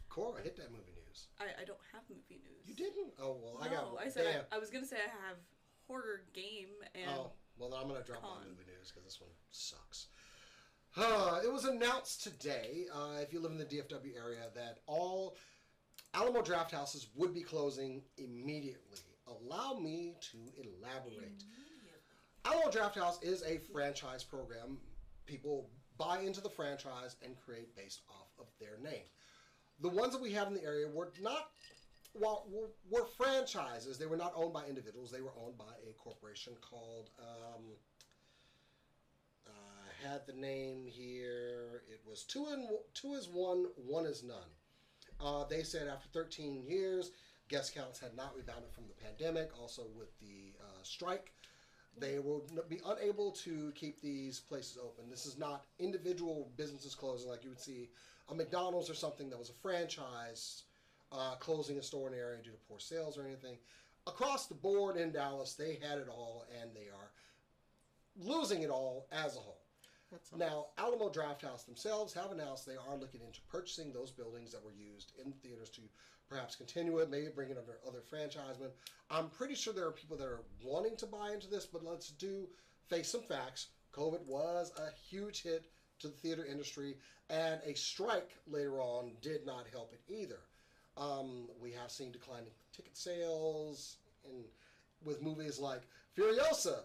Cora, hit that movie news. I don't have movie news. You didn't? Oh, well, I got... I said I was going to say I have horror game and... Oh, well, then I'm going to drop my movie news because this one sucks. It was announced today, if you live in the DFW area, that all Alamo Drafthouses would be closing immediately. Allow me to elaborate. Alamo Drafthouse is a franchise program. People buy into the franchise and create based off of their name. The ones that we have in the area were not, were franchises. They were not owned by individuals. They were owned by a corporation called, I had the name here. It was two is one, one is none. They said after 13 years, guest counts had not rebounded from the pandemic. Also with the strike, they will be unable to keep these places open. This is not individual businesses closing like you would see a McDonald's or something that was a franchise closing a store in an area due to poor sales or anything. Across the board in Dallas, they had it all, and they are losing it all as a whole. Now, Alamo Drafthouse themselves have announced they are looking into purchasing those buildings that were used in theaters to perhaps continue it, maybe bring it under other franchisement. I'm pretty sure there are people that are wanting to buy into this, but let's face some facts. COVID was a huge hit to the theater industry, and a strike later on did not help it either. We have seen declining ticket sales with movies like Furiosa,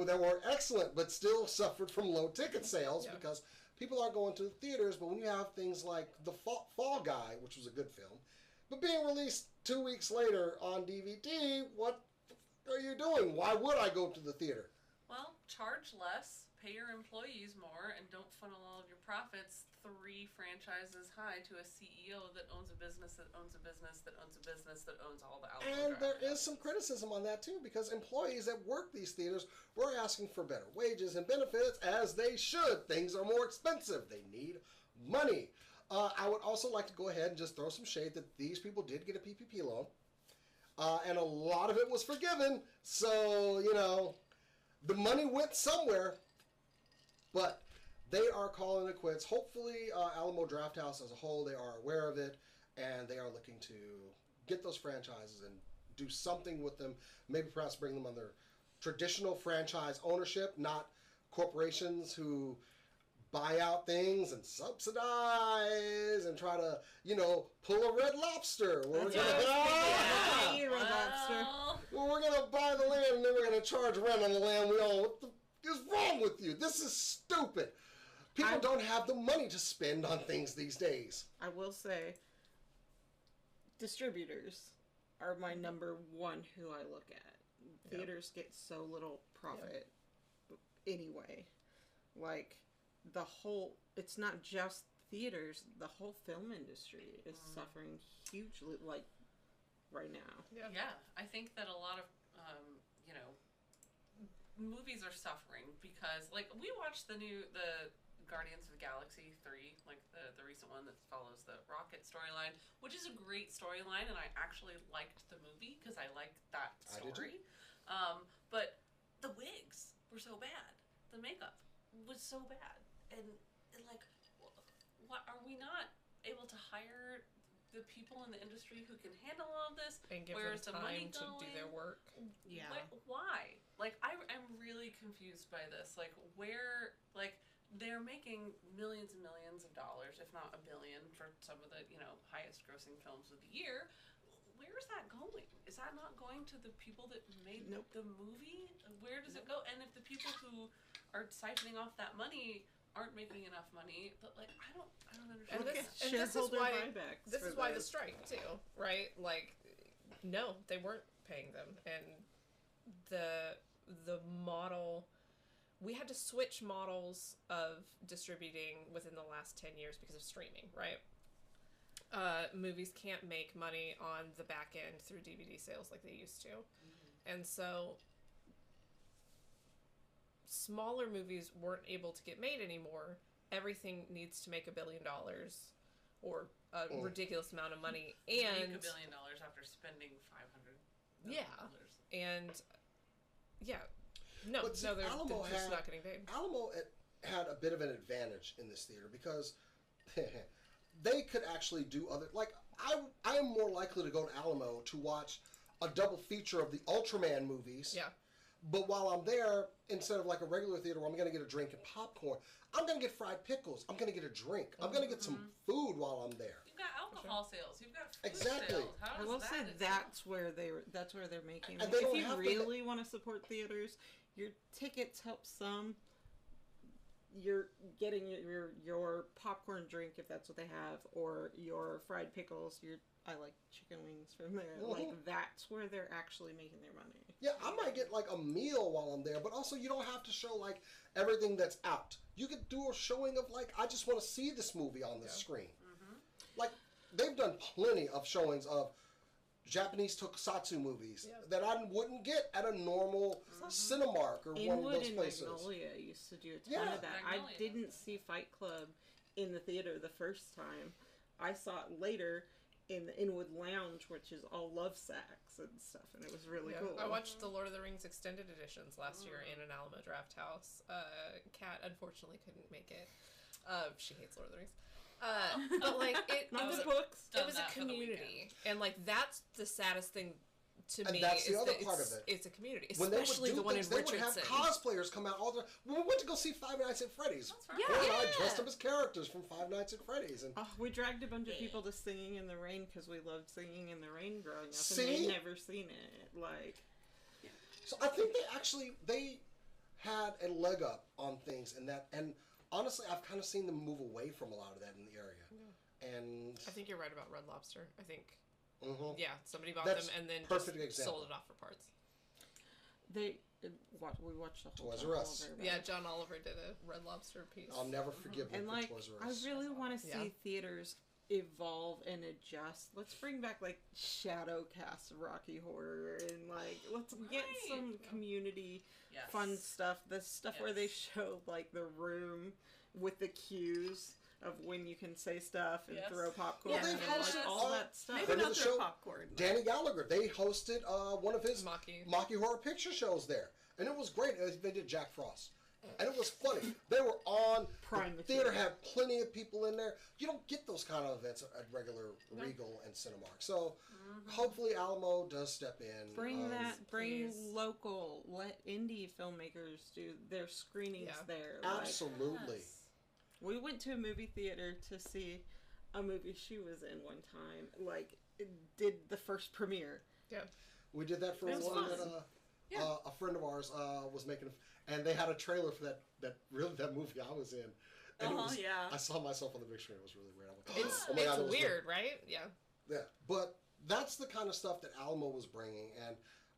that were excellent but still suffered from low ticket sales because people aren't going to the theaters. But when you have things like The Fall Guy, which was a good film, but being released 2 weeks later on DVD, what are you doing? Why would I go to the theater? Well, charge less, pay your employees more, and don't funnel all of your profits 3 franchises high to a CEO that owns a business that owns a business that owns a business that owns all the Alamo And there is some criticism on that too, because employees that work these theaters were asking for better wages and benefits, as they should. Things are more expensive. They need money. I would also like to go ahead and just throw some shade that these people did get a PPP loan, and a lot of it was forgiven. So, the money went somewhere, but they are calling it quits. Hopefully, Alamo Drafthouse as a whole, they are aware of it, and they are looking to get those franchises and do something with them. Maybe perhaps bring them under traditional franchise ownership, not corporations who buy out things and subsidize and try to, pull a Red Lobster. We're going to buy the land and then we're going to charge rent on the land. What the is wrong with you? This is stupid. People don't have the money to spend on things these days. I will say, distributors are my number one who I look at. Theaters get so little profit anyway. Like, it's not just theaters, the whole film industry is suffering hugely, right now. Yeah, I think that a lot of, movies are suffering because, we watched the Guardians of the Galaxy 3, the recent one that follows the Rocket storyline, which is a great storyline, and I actually liked the movie because I liked that story. But the wigs were so bad. The makeup was so bad. And what are we not able to hire the people in the industry who can handle all of this? And give them time to do their work. Yeah. Why? I'm really confused by this. They're making millions and millions of dollars, if not $1 billion, for some of the, highest grossing films of the year. Where is that going? Is that not going to the people that made the movie? Where does it go? And if the people who are siphoning off that money aren't making enough money, but I don't understand. And this is why the strike too, right? No, they weren't paying them, and the model. We had to switch models of distributing within the last 10 years because of streaming, right? Movies can't make money on the back end through DVD sales like they used to, and so smaller movies weren't able to get made anymore. Everything needs to make $1 billion or a ridiculous amount of money. And make $1 billion after spending $500 No, Yeah. And no, But see, they're Alamo just not getting paid. Alamo had a bit of an advantage in this theater because they could actually do other. Like I am more likely to go to Alamo to watch a double feature of the Ultraman movies. Yeah. But while I'm there, instead of like a regular theater where I'm going to get a drink and popcorn, I'm going to get fried pickles. I'm going to get a drink. I'm going to get some food while I'm there. You've got alcohol sales. You've got food Exactly. sales. How I does will that say itself- that's where they're making. And Like, they if don't you have to really want to support theaters, your tickets help some. You're getting your popcorn drink if that's what they have, or your fried pickles. I like chicken wings from there. Like that's where they're actually making their money. Yeah, I might get like a meal while I'm there, but also you don't have to show like everything that's out. You could do a showing of like, I just want to see this movie on the screen. Like, they've done plenty of showings of Japanese tokusatsu movies that I wouldn't get at a normal Cinemark or one of Inwood those and places. Magnolia used to do a ton of that. Magnolia I didn't see Fight Club in the theater the first time. I saw it later in the Inwood Lounge, which is all love sacks and stuff, and it was really cool. I watched the Lord of the Rings extended editions last year in an Alama Drafthouse. Kat unfortunately couldn't make it. She hates Lord of the Rings. But like it was books. It was a community, and like that's the saddest thing to And me. that's the is other that part of it. It's a community, When they would especially do the one things, in they would Richardson. have cosplayers come out all the time. When we went to go see Five Nights at Freddy's, That's right. Cora and I Yeah. dressed up as characters from Five Nights at Freddy's. And Oh, we dragged a bunch of people to Singing in the Rain because we loved Singing in the Rain growing up, See? and they'd never seen it. Like, so I think they had a leg up on things in that. And honestly, I've kind of seen them move away from a lot of that in the area. And I think you're right about Red Lobster. I think somebody bought That's them and then perfect just example. sold it off for parts. we watched the whole Toys John R Us. Oliver, Yeah, John Oliver did a Red Lobster piece. I'll never forgive them and for like, Toys R I Us. really want to see Yeah. theaters evolve and adjust. Let's bring back like shadow cast of Rocky Horror, and like let's get Right. some community Yes. fun stuff. The stuff where they Yes. show like the room with the cues of when you can say stuff and Yes. throw popcorn Well, they've and like hosted all all- that stuff. Maybe Friend of not the throw show, popcorn. but- Danny Gallagher, they hosted one of his Maki. Maki Horror Picture shows there. And it was great. They did Jack Frost. And it was funny. They were on. Prime The theater material. had plenty of people in there. You don't get those kind of events at regular Regal and Cinemark. So hopefully Alamo does step in. Bring bring please. local, let indie filmmakers do their screenings Yeah. there. Like, Absolutely. we went to a movie theater to see a movie she was in one time. Like, it did the first premiere. We did that for It was one fun. that Yeah. a friend of ours was making, and they had a trailer for that movie I was in. And it was, yeah. I saw myself on the big screen. It was really weird. I went, It's, oh my God, it's that was weird, right? Yeah. Yeah, but that's the kind of stuff that Alamo was bringing, and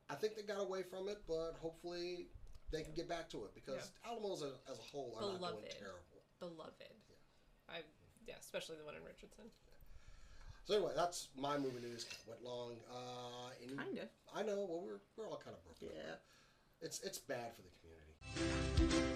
I think they got away from it, but hopefully they can get back to it because Alamo as a whole are not doing Beloved. terrible. Beloved. Especially the one in Richardson. So anyway, that's my movie news. Went long. Kind of. I know. Well, we're all kind of broken. Yeah. It's bad for the community.